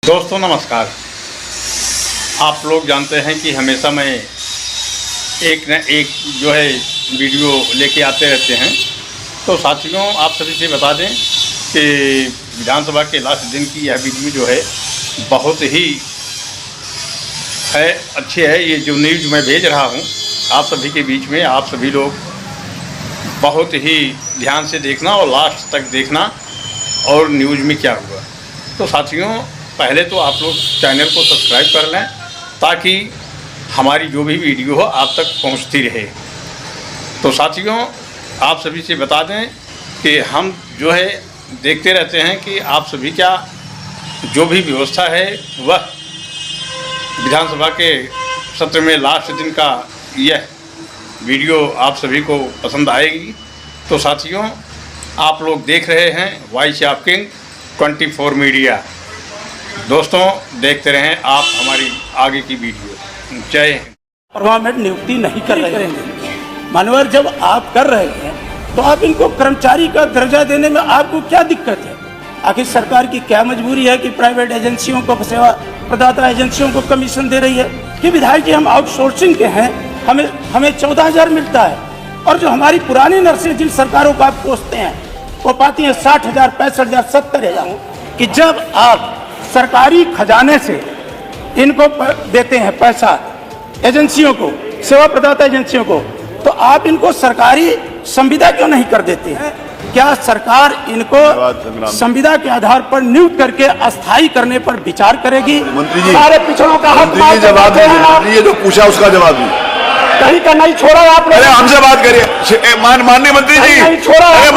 दोस्तों नमस्कार। आप लोग जानते हैं कि हमेशा मैं एक न एक जो है वीडियो लेके आते रहते हैं। तो साथियों आप सभी से बता दें कि विधानसभा के लास्ट दिन की यह वीडियो जो है बहुत ही अच्छी है। ये जो न्यूज़ मैं भेज रहा हूँ आप सभी के बीच में, आप सभी लोग बहुत ही ध्यान से देखना और लास्ट तक देखना और न्यूज़ में क्या हुआ। तो साथियों पहले तो आप लोग चैनल को सब्सक्राइब कर लें ताकि हमारी जो भी वीडियो हो आप तक पहुंचती रहे। तो साथियों आप सभी से बता दें कि हम जो है देखते रहते हैं कि आप सभी क्या जो भी व्यवस्था है वह विधानसभा के सत्र में लास्ट दिन का यह वीडियो आप सभी को पसंद आएगी। तो साथियों आप लोग देख रहे हैं वॉइस ऑफ किंग 24 मीडिया। दोस्तों देखते रहें आप हमारी आगे की वीडियो। जय हिंद। परमानेंट नियुक्ति नहीं कर रहे हैं मानवर, जब आप कर रहे हैं तो आप इनको कर्मचारी का दर्जा देने में आपको क्या दिक्कत है? आखिर सरकार की क्या मजबूरी है कि प्राइवेट एजेंसियों को, सेवा प्रदाता एजेंसियों को कमीशन दे रही है कि विधायक जी हम आउटसोर्सिंग के हैं, हमें 14,000 मिलता है और जो हमारी पुरानी नर्सें जिन सरकारों को आप कोसते हैं वो पाती हैं 60,000, 65,000, 70,000। कि जब आप सरकारी खजाने से इनको देते हैं पैसा एजेंसियों को, सेवा प्रदाता एजेंसियों को, तो आप इनको सरकारी संविदा क्यों नहीं कर देते हैं? क्या सरकार इनको संविदा के आधार पर नियुक्त करके अस्थायी करने पर विचार करेगी? मंत्री जी, सारे पिछड़ों का हक जवाब दीजिए, जो पूछा उसका जवाब दीजिए। कहीं का नहीं छोड़ा आप लोग। अरे हमसे बात करिए माननीय मंत्री जी। नहीं छोड़ा। अरे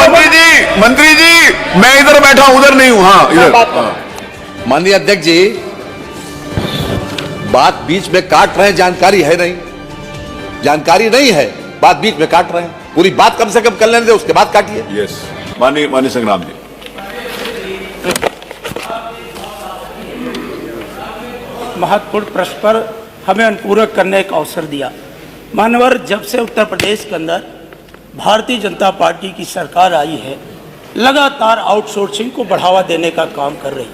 मंत्री जी मैं इधर बैठा हूँ, उधर नहीं हूँ। हाँ इधर। माननीय अध्यक्ष जी बात बीच में काट रहे हैं, जानकारी है नहीं, जानकारी नहीं है, बात बीच में काट रहे हैं। पूरी बात कम से कम कर लेने दे, उसके बाद काटिए। यस माननीय संग्राम जी। महत्वपूर्ण प्रश्न पर हमें अनुपूरक करने का अवसर दिया। मानवर, जब से उत्तर प्रदेश के अंदर भारतीय जनता पार्टी की सरकार आई है लगातार आउटसोर्सिंग को बढ़ावा देने का काम कर रही है।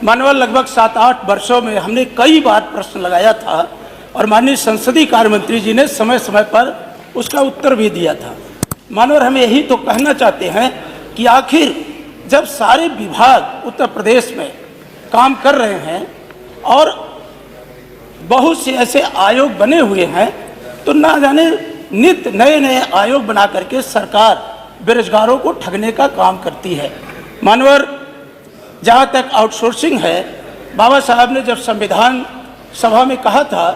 मानवर, लगभग 7-8 वर्षों में हमने कई बार प्रश्न लगाया था और माननीय संसदीय कार्य मंत्री जी ने समय समय पर उसका उत्तर भी दिया था। मानवर, हम यही तो कहना चाहते हैं कि आखिर जब सारे विभाग उत्तर प्रदेश में काम कर रहे हैं और बहुत से ऐसे आयोग बने हुए हैं, तो ना जाने नित्य नए नए आयोग बना करके सरकार बेरोजगारों को ठगने का काम करती है। मानवर, जहाँ तक आउटसोर्सिंग है, बाबा साहब ने जब संविधान सभा में कहा था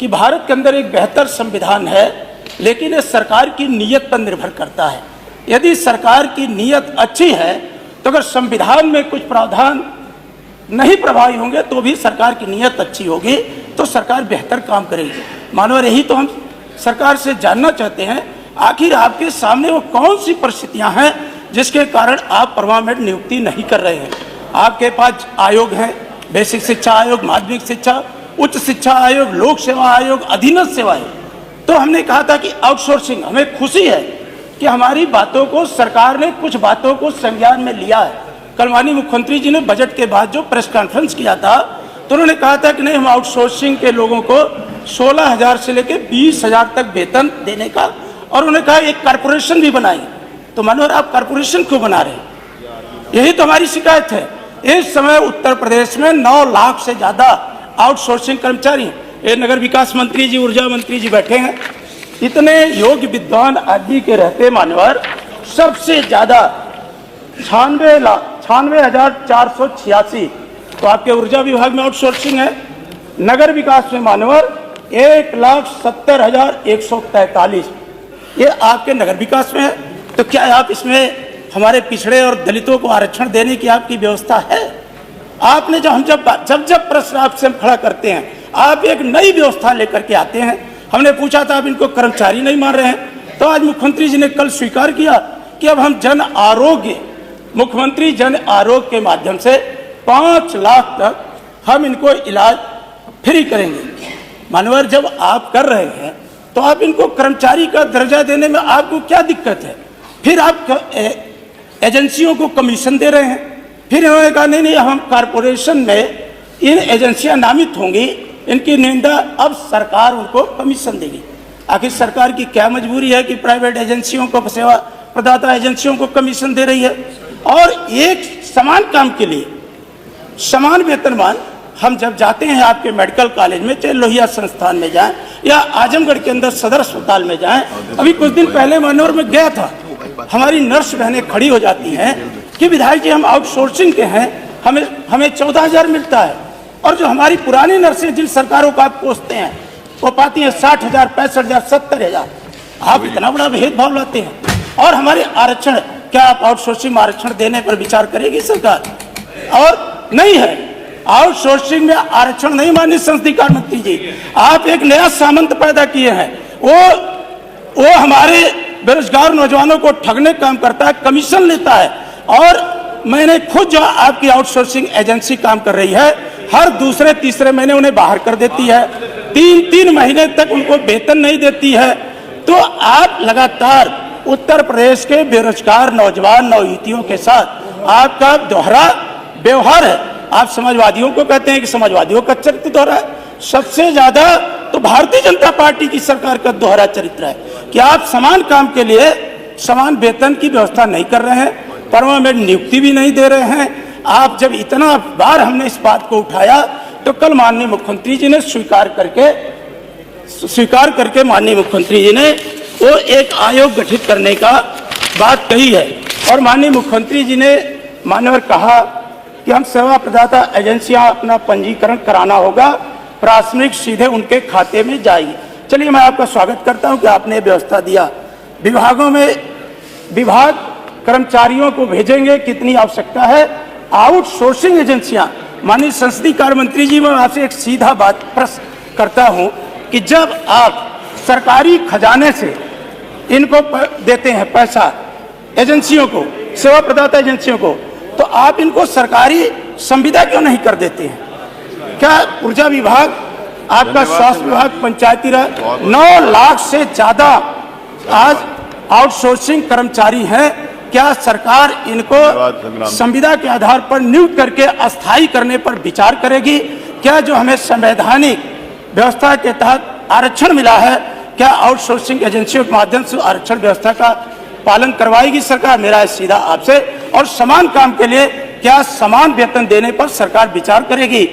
कि भारत के अंदर एक बेहतर संविधान है, लेकिन ये सरकार की नीयत पर निर्भर करता है। यदि सरकार की नीयत अच्छी है तो अगर संविधान में कुछ प्रावधान नहीं प्रभावी होंगे तो भी सरकार की नीयत अच्छी होगी तो सरकार बेहतर काम करेगी। मानवर, यही तो हम सरकार से जानना चाहते हैं, आखिर आपके सामने वो कौन सी परिस्थितियां हैं जिसके कारण आप परमानेंट नियुक्ति नहीं कर रहे हैं? आपके पास आयोग हैं, बेसिक शिक्षा आयोग, माध्यमिक शिक्षा, उच्च शिक्षा आयोग, लोक सेवा आयोग, अधीनस्थ सेवा आयोग। तो हमने कहा था कि आउटसोर्सिंग, हमें खुशी है कि हमारी बातों को सरकार ने कुछ बातों को संज्ञान में लिया है। कल माननीय मुख्यमंत्री जी ने बजट के बाद जो प्रेस कॉन्फ्रेंस किया था तो उन्होंने कहा था कि नहीं, हम आउटसोर्सिंग के लोगों को 16,000 से लेकर 20,000 तक वेतन देने का, और उन्होंने कहा एक कॉर्पोरेशन भी बनाएंगे। तो मनोहर, आप कॉर्पोरेशन क्यों बना रहे हैं? यही तो हमारी शिकायत है। इस समय उत्तर प्रदेश में 9 लाख से ज्यादा आउटसोर्सिंग कर्मचारी हैं। ये नगर विकास मंत्री जी, ऊर्जा मंत्री जी बैठे हैं। इतने योग्य विद्वान आदमी के रहते मान्यवर सबसे ज्यादा 96,486 तो आपके ऊर्जा विभाग में आउटसोर्सिंग है। नगर विकास में मान्यवर 1,70,143 ये आपके नगर विकास में है। तो क्या आप इसमें हमारे पिछड़े और दलितों को आरक्षण देने की आपकी व्यवस्था है? आपने जब प्रश्न आपसे हम खड़ा करते हैं, आप एक नई व्यवस्था लेकर के आते हैं। हमने पूछा था आप इनको कर्मचारी नहीं मान रहे हैं, तो आज मुख्यमंत्री जी ने कल स्वीकार किया कि अब हम मुख्यमंत्री जन आरोग्य के माध्यम से 5 लाख तक हम इनको इलाज फ्री करेंगे। मानवर, जब आप कर रहे हैं तो आप इनको कर्मचारी का दर्जा देने में आपको क्या दिक्कत है? फिर आप एजेंसियों को कमीशन दे रहे हैं। फिर इन्होंने कहा नहीं हम कारपोरेशन में इन एजेंसियां नामित होंगी, इनकी निंदा अब सरकार उनको कमीशन देगी। आखिर सरकार की क्या मजबूरी है कि प्राइवेट एजेंसियों को, सेवा प्रदाता एजेंसियों को कमीशन दे रही है? और एक समान काम के लिए समान वेतनमान, हम जब जाते हैं आपके मेडिकल कॉलेज में, चाहे लोहिया संस्थान में जाएं या आजमगढ़ के अंदर सदर अस्पताल में जाएं, अभी कुछ दिन पहले मानवर में गया था, हमारी नर्स बहनें खड़ी हो जाती हैं कि विधायक जी हम आउटसोर्सिंग के हैं, हमें 14,000 मिलता है, और जो हमारी पुरानी नर्सें जिन सरकारों को आप कोसते हैं वो पाती हैं 60,000, 65,000, 70,000। आप इतना बड़ा भेदभाव लाते हैं। और हमारे आरक्षण, क्या आप आउटसोर्सिंग आरक्षण देने पर विचार करेगी सरकार? और नहीं है, आउटसोर्सिंग में आरक्षण नहीं। माननीय संसदीय कार्य मंत्री जी, आप एक नया सामंत पैदा किए हैं, वो हमारे बेरोजगार नौजवानों को ठगने काम करता है, कमीशन लेता है। और मैंने खुद, जो आपकी आउटसोर्सिंग एजेंसी काम कर रही है, हर दूसरे तीसरे महीने उन्हें बाहर कर देती है, 3-3 महीने तक उनको वेतन नहीं देती है। तो आप लगातार उत्तर प्रदेश के बेरोजगार नौजवान नवयुवतियों के साथ आपका दोहरा व्यवहार है। आप समाजवादियों को कहते हैं कि समाजवादियों का चरित्र दोहरा है, सबसे ज्यादा तो भारतीय जनता पार्टी की सरकार का दोहरा चरित्र है कि आप समान काम के लिए समान वेतन की व्यवस्था नहीं कर रहे हैं, परमानेंट नियुक्ति भी नहीं दे रहे हैं। आप जब इतना बार हमने इस बात को उठाया तो कल माननीय मुख्यमंत्री जी ने स्वीकार करके माननीय मुख्यमंत्री जी ने वो एक आयोग गठित करने का बात कही है। और माननीय मुख्यमंत्री जी ने मान्यवर कहा कि हम सेवा प्रदाता एजेंसियां अपना पंजीकरण कराना होगा, प्राथमिक सीधे उनके खाते में जाएगी। चलिए, मैं आपका स्वागत करता हूं कि आपने व्यवस्था दिया। विभागों में विभाग कर्मचारियों को भेजेंगे, कितनी आवश्यकता है? आउटसोर्सिंग एजेंसियां, माननीय संसदीय कार्य मंत्री जी, मैं आपसे एक सीधा बात प्रश्न करता हूं कि जब आप सरकारी खजाने से इनको देते हैं पैसा, एजेंसियों को, सेवा प्रदाता एजेंसियों को, तो आप इनको सरकारी संविदा क्यों नहीं कर देते हैं? क्या ऊर्जा विभाग, आपका स्वास्थ्य विभाग, पंचायती राज, 9 लाख से ज्यादा आज आउटसोर्सिंग कर्मचारी हैं। क्या सरकार इनको संविदा के आधार पर नियुक्त करके अस्थायी करने पर विचार करेगी? क्या जो हमें संवैधानिक व्यवस्था के तहत आरक्षण मिला है, क्या आउटसोर्सिंग एजेंसियों के माध्यम से आरक्षण व्यवस्था का पालन करवाएगी सरकार? मेरा सीधा आपसे। और समान काम के लिए क्या समान वेतन देने पर सरकार विचार करेगी?